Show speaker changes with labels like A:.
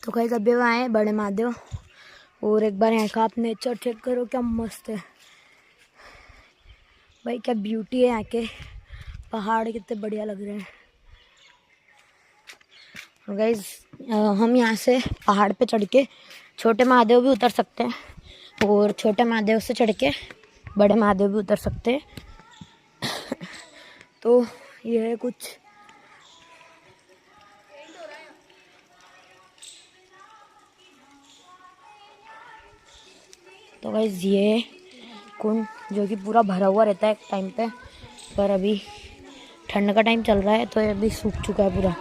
A: तो गाइस अभी हम आए बड़े महादेव और एक बार यहाँ का आप नेचर चेक करो, क्या मस्त है भाई, क्या ब्यूटी है यहाँ के। पहाड़ कितने बढ़िया लग रहे हैं। और गाइस हम यहाँ से पहाड़ पे चढ़ के छोटे महादेव भी उतर सकते हैं और छोटे महादेव से चढ़ के बड़े महादेव भी उतर सकते हैं। तो ये है कुछ। तो गाइस ये कुंड जो कि पूरा भरा हुआ रहता है एक टाइम पे, पर अभी ठंड का टाइम चल रहा है तो ये अभी सूख चुका है पूरा।